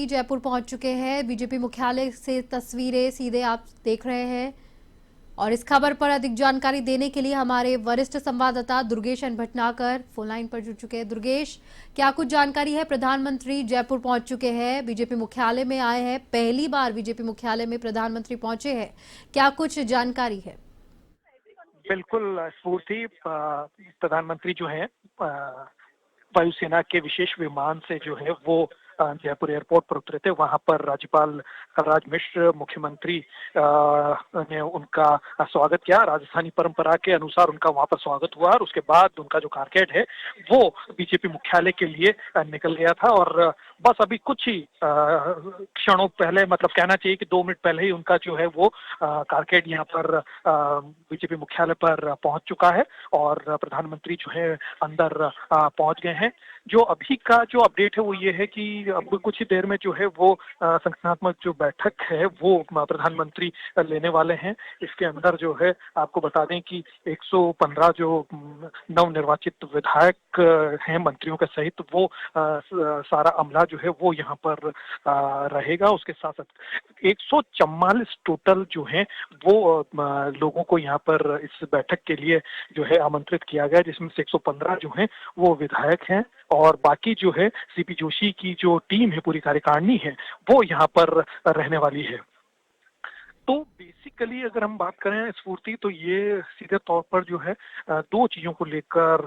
मोदी जयपुर पहुंच चुके हैं। बीजेपी मुख्यालय से तस्वीरें सीधे आप देख रहे हैं और इस खबर पर अधिक जानकारी देने के लिए हमारे वरिष्ठ संवाददाता Durgesh N Bhatnagar phone line पर जुड़ चुके हैं। दुर्गेश, क्या कुछ जानकारी है? प्रधानमंत्री जयपुर पहुंच चुके हैं, बीजेपी मुख्यालय में आए हैं, पहली बार बीजेपी मुख्यालय में प्रधानमंत्री पहुंचे हैं, क्या कुछ जानकारी है? बिल्कुल स्फूर्ति। प्रधानमंत्री जो है वायुसेना के विशेष विमान से जो है वो जयपुर एयरपोर्ट पर उतरे थे। वहां पर राज्यपाल कलराज मिश्र, मुख्यमंत्री ने उनका स्वागत किया। राजस्थानी परंपरा के अनुसार उनका वहां पर स्वागत हुआ और उसके बाद उनका जो कारकेड है वो बीजेपी मुख्यालय के लिए निकल गया था। और बस अभी कुछ ही क्षणों पहले, मतलब कहना चाहिए कि 2 मिनट पहले ही उनका जो है वो कारकेड यहाँ पर बीजेपी मुख्यालय पर पहुंच चुका है और प्रधानमंत्री जो है अंदर पहुंच गए हैं। जो अभी का जो अपडेट है वो ये है कि अब कुछ ही देर में जो है वो संगठनात्मक जो बैठक है वो प्रधानमंत्री लेने वाले हैं। इसके अंदर जो है आपको बता दें कि 115 जो नवनिर्वाचित विधायक हैं मंत्रियों के सहित, वो सारा अमला जो है वो यहाँ पर रहेगा। उसके साथ साथ 144 टोटल जो है वो लोगों को यहाँ पर इस बैठक के लिए जो है आमंत्रित किया गया, जिसमें से 115 जो है वो विधायक हैं और बाकी जो है सीपी जोशी की जो टीम है, पूरी कार्यकारिणी है, वो यहाँ पर रहने वाली है। तो बेसिकली अगर हम बात करें स्फूर्ति, तो ये सीधे तौर पर जो है दो चीजों को लेकर,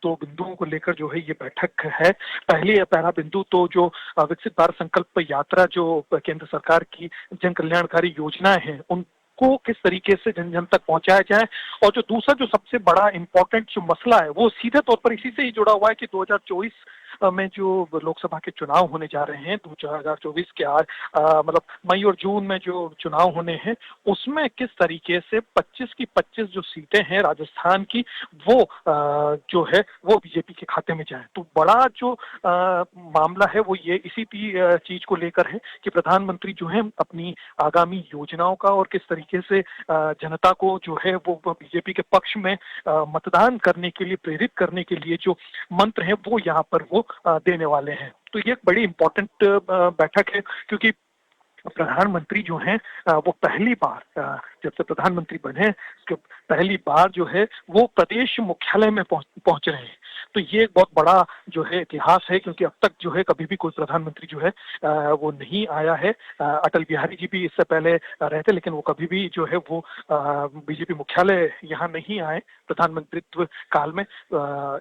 दो बिंदुओं को लेकर जो है ये बैठक है। पहला बिंदु तो जो विकसित भारत संकल्प यात्रा जो केंद्र सरकार की जन कल्याणकारी योजनाएं हैं उनको किस तरीके से जन जन तक पहुंचाया जाए। और जो दूसरा जो सबसे बड़ा इम्पोर्टेंट जो मसला है वो सीधे तौर पर इसी से ही जुड़ा हुआ है कि 2024 में जो लोकसभा के चुनाव होने जा रहे हैं, 2024 के आज मतलब मई और जून में जो चुनाव होने हैं, उसमें किस तरीके से 25 की 25 जो सीटें हैं राजस्थान की, वो जो है वो बीजेपी के खाते में जाए। तो बड़ा जो मामला है वो ये इसी चीज को लेकर है कि प्रधानमंत्री जो है अपनी आगामी योजनाओं का और किस तरीके से जनता को जो है वो बीजेपी के पक्ष में मतदान करने के लिए, प्रेरित करने के लिए जो मंत्र हैं वो यहाँ पर वो देने वाले हैं। तो ये एक बड़ी इंपॉर्टेंट बैठक है, क्योंकि प्रधानमंत्री जो हैं वो पहली बार जब से प्रधानमंत्री बने उसके पहली बार जो है वो प्रदेश मुख्यालय में पहुंच रहे हैं। तो ये एक बहुत बड़ा जो है इतिहास है, क्योंकि अब तक जो है कभी भी कोई प्रधानमंत्री जो है वो नहीं आया है। अटल बिहारी जी भी इससे पहले रहे थे, लेकिन वो कभी भी जो है वो बीजेपी मुख्यालय यहाँ नहीं आए प्रधानमंत्रित्व काल में।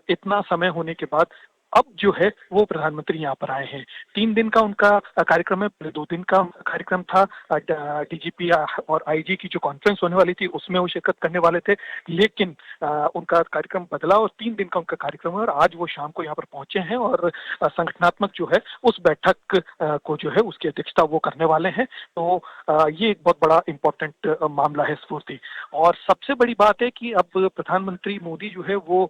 इतना समय होने के बाद अब जो है वो प्रधानमंत्री यहाँ पर आए हैं। 3 दिन का उनका कार्यक्रम है। पहले 2 दिन का कार्यक्रम था। डीजीपी और आईजी की जो कॉन्फ्रेंस होने वाली थी उसमें वो शिरकत करने वाले थे, लेकिन उनका कार्यक्रम बदला और 3 दिन का उनका कार्यक्रम है और आज वो शाम को यहाँ पर पहुंचे हैं और संगठनात्मक जो है उस बैठक को जो है उसकी अध्यक्षता वो करने वाले हैं। तो ये एक बहुत बड़ा इम्पोर्टेंट मामला है स्फूर्ति। और सबसे बड़ी बात है कि अब प्रधानमंत्री मोदी जो है वो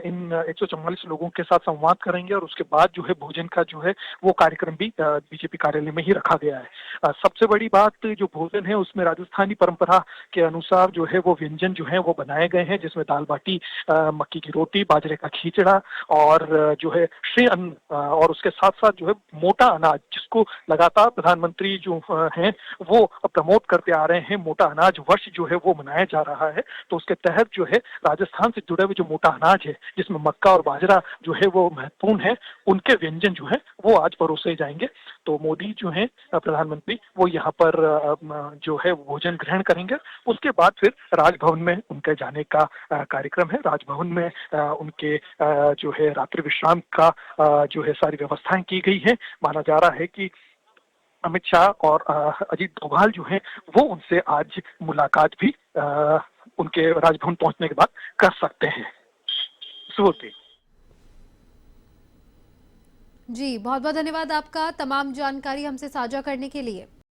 इन 144 लोगों के साथ संवाद करेंगे और उसके बाद जो है भोजन का जो है वो कार्यक्रम भी बीजेपी कार्यालय में ही रखा गया है। सबसे बड़ी बात जो भोजन है उसमें राजस्थानी परंपरा के अनुसार जो है वो व्यंजन जो है वो बनाए गए हैं, जिसमें दाल बाटी, मक्की की रोटी, बाजरे का खींचड़ा और जो है श्री अन्न और उसके साथ साथ जो है मोटा अनाज, जिसको लगातार प्रधानमंत्री जो हैं वो प्रमोट करते आ रहे हैं। मोटा अनाज वर्ष जो है वो मनाया जा रहा है, तो उसके तहत जो है राजस्थान से जुड़े हुए जो मोटा अनाज है जिसमें मक्का और बाजरा जो है वो महत्वपूर्ण है, उनके व्यंजन जो है वो आज परोसे जाएंगे। तो मोदी जो है प्रधानमंत्री वो यहाँ पर जो है भोजन ग्रहण करेंगे। उसके बाद फिर राजभवन में उनके जाने का कार्यक्रम है। राजभवन में उनके जो है रात्रि विश्राम का जो है सारी व्यवस्थाएं की गई है। माना जा रहा है कि अमित शाह और अजीत डोभाल जो हैं वो उनसे आज मुलाकात भी उनके राजभवन पहुंचने के बाद कर सकते हैं। सुबह जी, बहुत बहुत धन्यवाद आपका तमाम जानकारी हमसे साझा करने के लिए।